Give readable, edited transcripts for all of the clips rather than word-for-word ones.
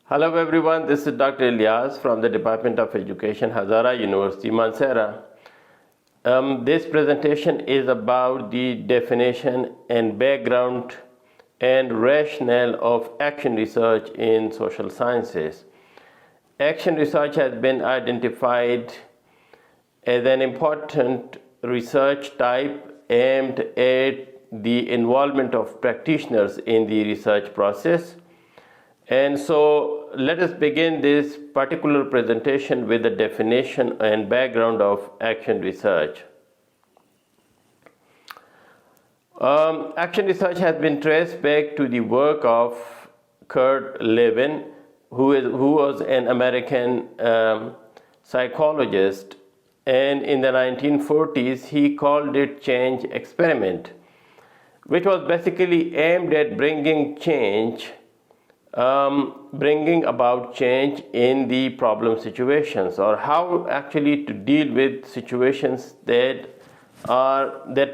Hello everyone, this is Dr. Ilyas from the Department of Education, Hazara University, Mansehra. This presentation is about the definition and background and rationale of action research in social sciences. Action research has been identified as an important research type aimed at the involvement of practitioners in the research process. And so let us begin this particular presentation with the definition and background of action research. Action research has been traced back to the work of Kurt Lewin, who was an American psychologist, and in the 1940s he called it change experiment, which was basically aimed at bringing about change in the problem situations, or how actually to deal with situations that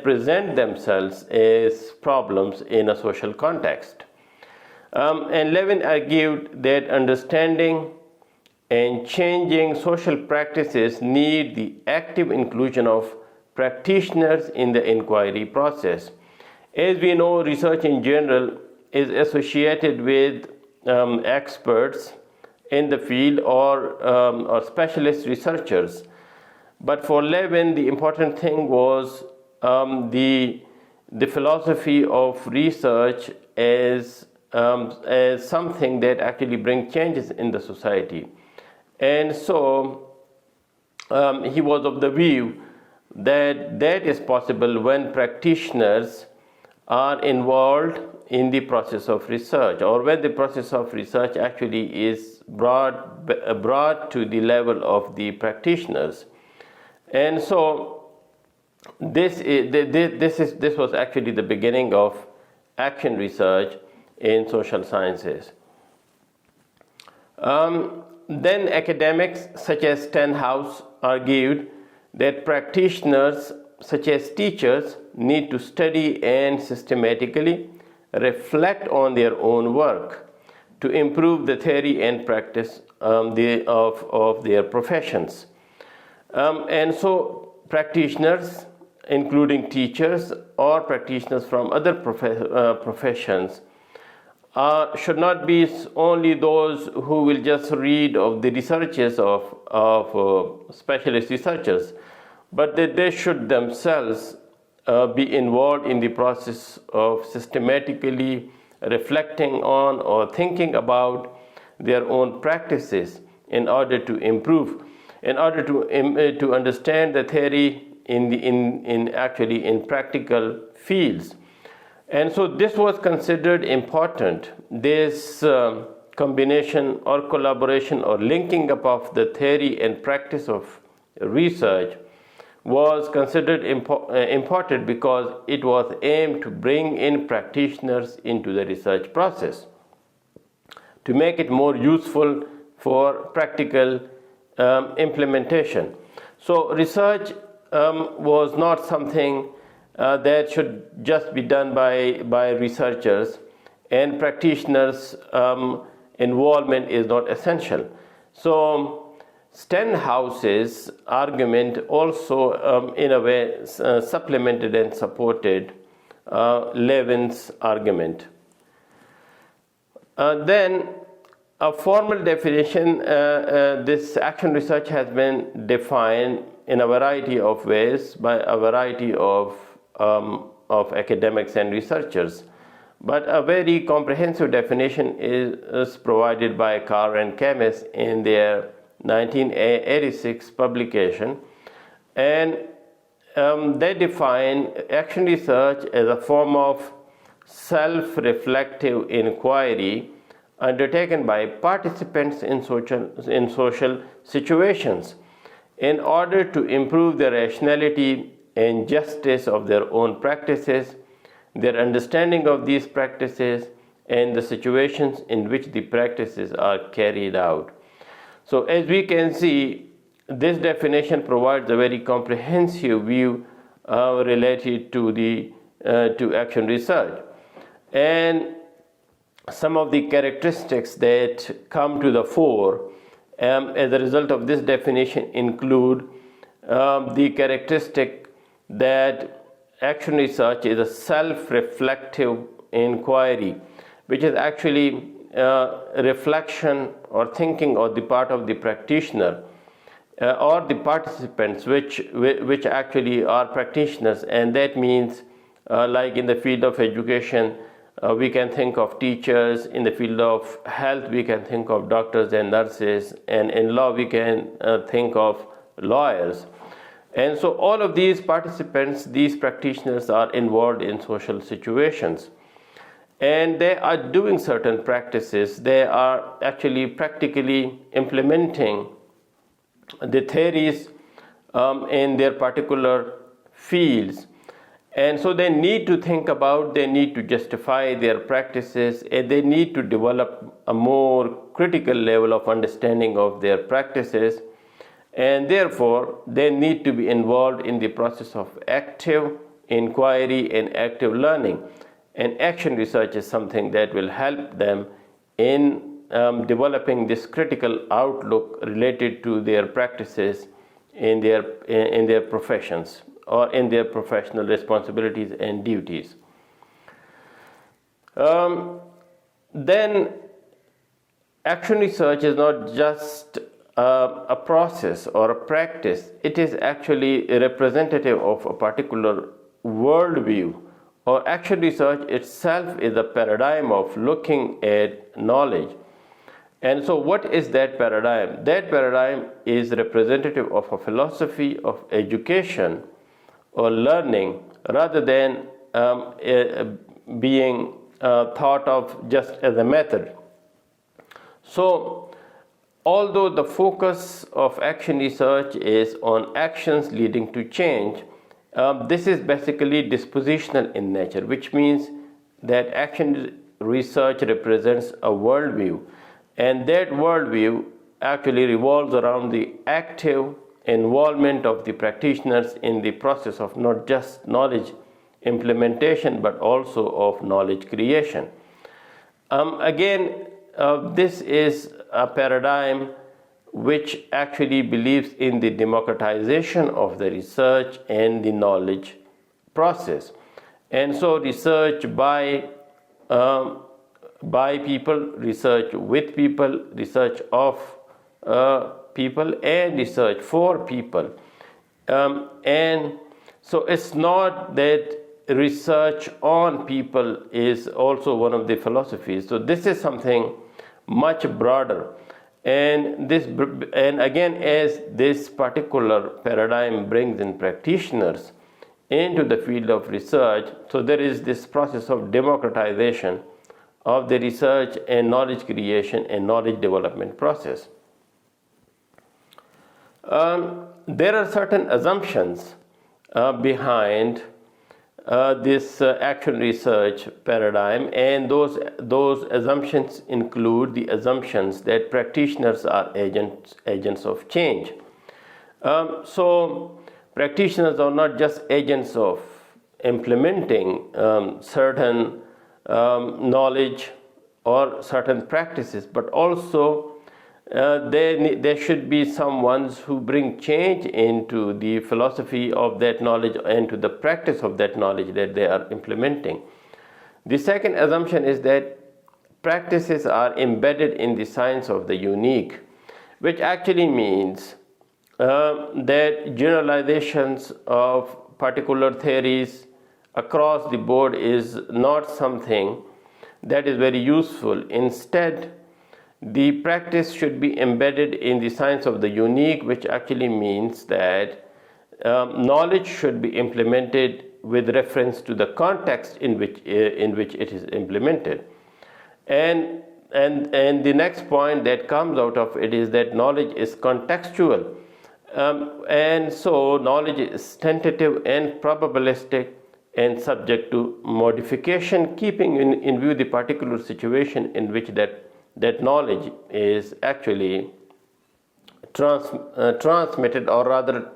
present themselves as problems in a social context. And Levin argued that understanding and changing social practices need the active inclusion of practitioners in the inquiry process. As we know, research in general is associated with experts in the field or specialist researchers. But for Levin, the important thing was the philosophy of research as something that actually brings changes in the society. And so he was of the view that is possible when practitioners are involved in the process of research, or when the process of research actually is brought to the level of the practitioners. And so this was actually the beginning of action research in social sciences. Then academics such as Stenhouse argued that practitioners such as teachers need to study and systematically reflect on their own work to improve the theory and practice of their professions. And so practitioners, including teachers or practitioners from other professions, should not be only those who will just read of the researches of specialist researchers, but that they should themselves be involved in the process of systematically reflecting on or thinking about their own practices in order to improve, in order to understand the theory in practical fields. And so this was considered important. This combination or collaboration or linking up of the theory and practice of research was considered important because it was aimed to bring in practitioners into the research process, to make it more useful for practical implementation. So research was not something that should just be done by researchers, and practitioners' involvement is not essential. So Stenhouse's argument also in a way supplemented and supported Levin's argument. Then a formal definition, this action research has been defined in a variety of ways by a variety of academics and researchers. But a very comprehensive definition is provided by Carr and Camus in their 1986 publication, and they define action research as a form of self-reflective inquiry undertaken by participants in social situations in order to improve the rationality and justice of their own practices, their understanding of these practices, and the situations in which the practices are carried out. So as we can see, this definition provides a very comprehensive view related to action research. And some of the characteristics that come to the fore as a result of this definition include the characteristic that action research is a self-reflective inquiry, which is actually reflection or thinking on the part of the practitioner or the participants, which actually are practitioners. And that means like in the field of education, we can think of teachers. In the field of health, we can think of doctors and nurses, and in law we can think of lawyers. And so all of these participants, these practitioners, are involved in social situations, and they are doing certain practices. They are actually practically implementing the theories in their particular fields. And so they need to think about, they need to justify their practices, and they need to develop a more critical level of understanding of their practices, and therefore they need to be involved in the process of active inquiry and active learning. And action research is something that will help them in developing this critical outlook related to their practices in their professions or in their professional responsibilities and duties. Then action research is not just a process or a practice. It is actually representative of a particular worldview. Or action research itself is a paradigm of looking at knowledge. And so what is that paradigm? That paradigm is representative of a philosophy of education or learning, rather than being thought of just as a method. So although the focus of action research is on actions leading to change, this is basically dispositional in nature, which means that action research represents a worldview, and that worldview actually revolves around the active involvement of the practitioners in the process of not just knowledge implementation but also of knowledge creation. This is a paradigm which actually believes in the democratization of the research and the knowledge process. And so research by people, research with people, research of people, and research for people. And so it's not that research on people is also one of the philosophies. So this is something much broader. And again, as this particular paradigm brings in practitioners into the field of research, so there is this process of democratization of the research and knowledge creation and knowledge development process. There are certain assumptions behind this action research paradigm, and those assumptions include the assumptions that practitioners are agents of change. So practitioners are not just agents of implementing certain knowledge or certain practices, but also there should be someone who bring change into the philosophy of that knowledge and to the practice of that knowledge that they are implementing. The second assumption is that practices are embedded in the science of the unique, which actually means that generalizations of particular theories across the board is not something that is very useful. Instead, the practice should be embedded in the science of the unique, which actually means that knowledge should be implemented with reference to the context in which it is implemented. And the next point that comes out of it is that knowledge is contextual. And so knowledge is tentative and probabilistic and subject to modification, keeping in view the particular situation in which that knowledge is actually transmitted, or rather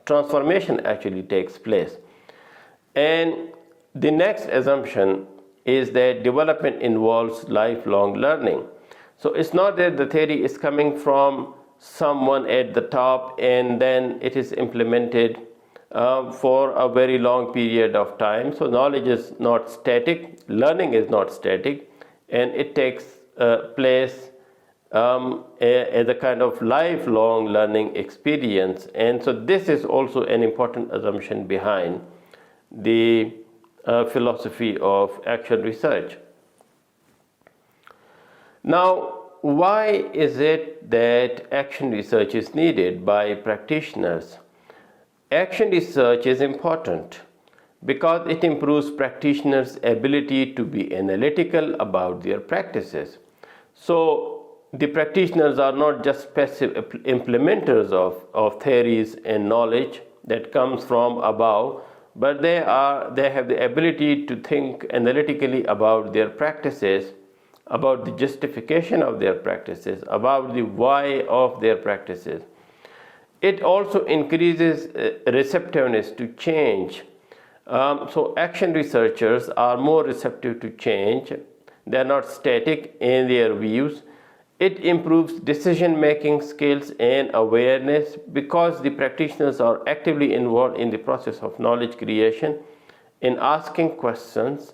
transformation actually takes place. And the next assumption is that development involves lifelong learning. So it's not that the theory is coming from someone at the top and then it is implemented for a very long period of time. So knowledge is not static, learning is not static, and it takes place as a kind of lifelong learning experience. And so this is also an important assumption behind the philosophy of action research. Now, why is it that action research is needed by practitioners? Action research is important because it improves practitioners' ability to be analytical about their practices. So the practitioners are not just passive implementers of theories and knowledge that comes from above, but they have the ability to think analytically about their practices, about the justification of their practices, about the why of their practices. It also increases receptiveness to change. So action researchers are more receptive to change. They are not static in their views. It improves decision-making skills and awareness because the practitioners are actively involved in the process of knowledge creation, in asking questions,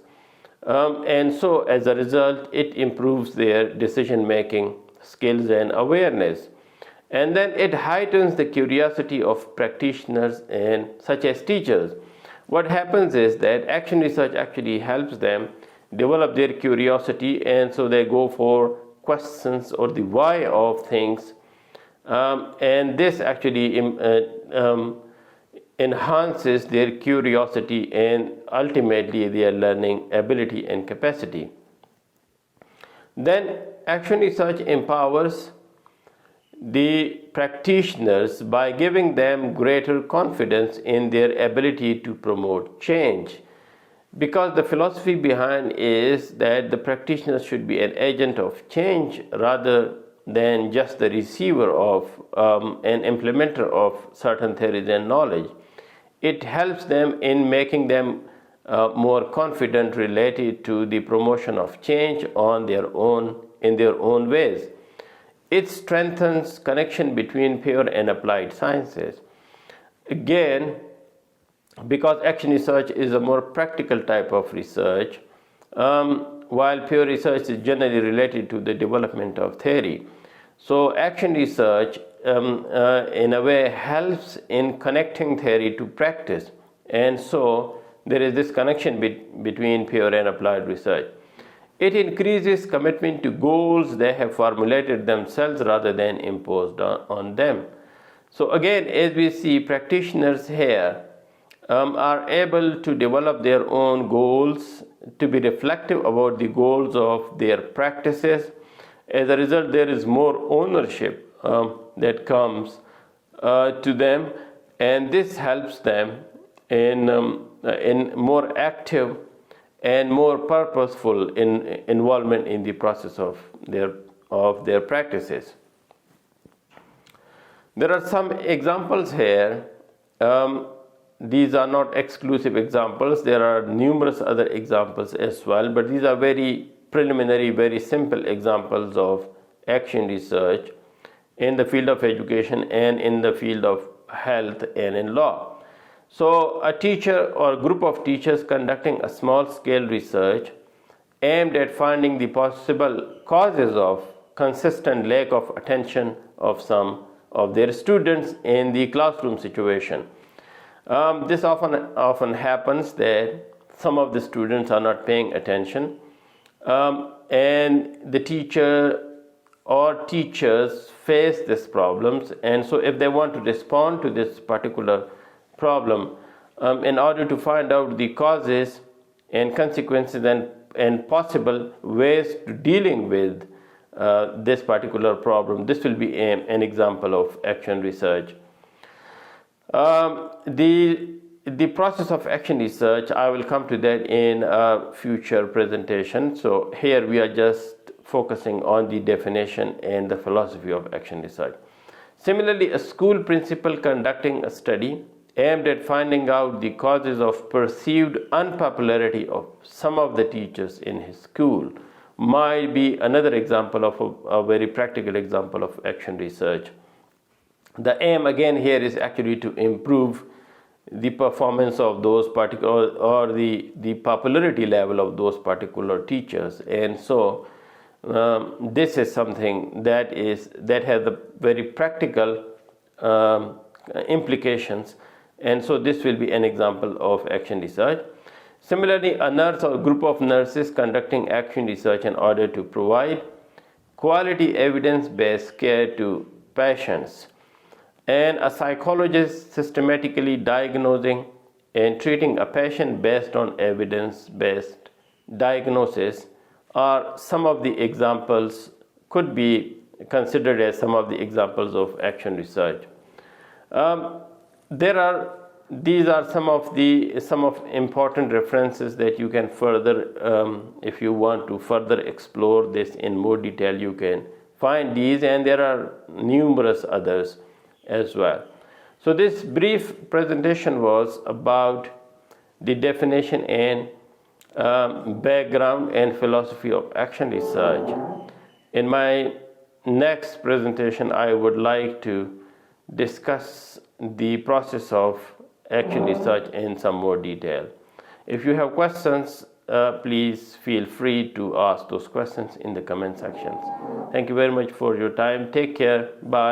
and so as a result, it improves their decision-making skills and awareness. And then it heightens the curiosity of practitioners and such as teachers. What happens is that action research actually helps them develop their curiosity, and so they go for questions or the why of things, and this actually enhances their curiosity and ultimately their learning ability and capacity. Then action research empowers the practitioners by giving them greater confidence in their ability to promote change, because the philosophy behind is that the practitioner should be an agent of change rather than just the receiver of an implementer of certain theories and knowledge. It helps them in making them more confident related to the promotion of change in their own ways. It strengthens connection between pure and applied sciences. Again, because action research is a more practical type of research, while pure research is generally related to the development of theory. So action research in a way helps in connecting theory to practice, and so there is this connection between pure and applied research. It increases commitment to goals they have formulated themselves rather than imposed on them. So again, as we see, practitioners here are able to develop their own goals, to be reflective about the goals of their practices. As a result, there is more ownership that comes to them, and this helps them in more active and more purposeful involvement in the process of their practices. There are some examples here. These are not exclusive examples. There are numerous other examples as well, but these are very preliminary, very simple examples of action research in the field of education and in the field of health and in law. So a teacher or group of teachers conducting a small-scale research aimed at finding the possible causes of consistent lack of attention of some of their students in the classroom situation. This often happens that some of the students are not paying attention, and the teacher or teachers face these problems, and so if they want to respond to this particular problem, in order to find out the causes and consequences and possible ways to dealing with this particular problem, this will be an example of action research. The process of action research, I will come to that in a future presentation. So here we are just focusing on the definition and the philosophy of action research. Similarly, a school principal conducting a study aimed at finding out the causes of perceived unpopularity of some of the teachers in his school, might be another example of a very practical example of action research. The aim again here is actually to improve the performance of those particular, or the popularity level of those particular teachers. And so this is something that has a very practical implications, and so this will be an example of action research. Similarly, a nurse or group of nurses conducting action research in order to provide quality evidence-based care to patients, and a psychologist systematically diagnosing and treating a patient based on evidence-based diagnosis are some of the examples, could be considered as some of the examples of action research. These are some of important references that you can further, if you want to further explore this in more detail, you can find these, and there are numerous others as well. So this brief presentation was about the definition and background and philosophy of action research. In my next presentation, I would like to discuss the process of action research in some more detail. If you have questions, please feel free to ask those questions in the comment sections. Thank you very much for your time. Take care. Bye.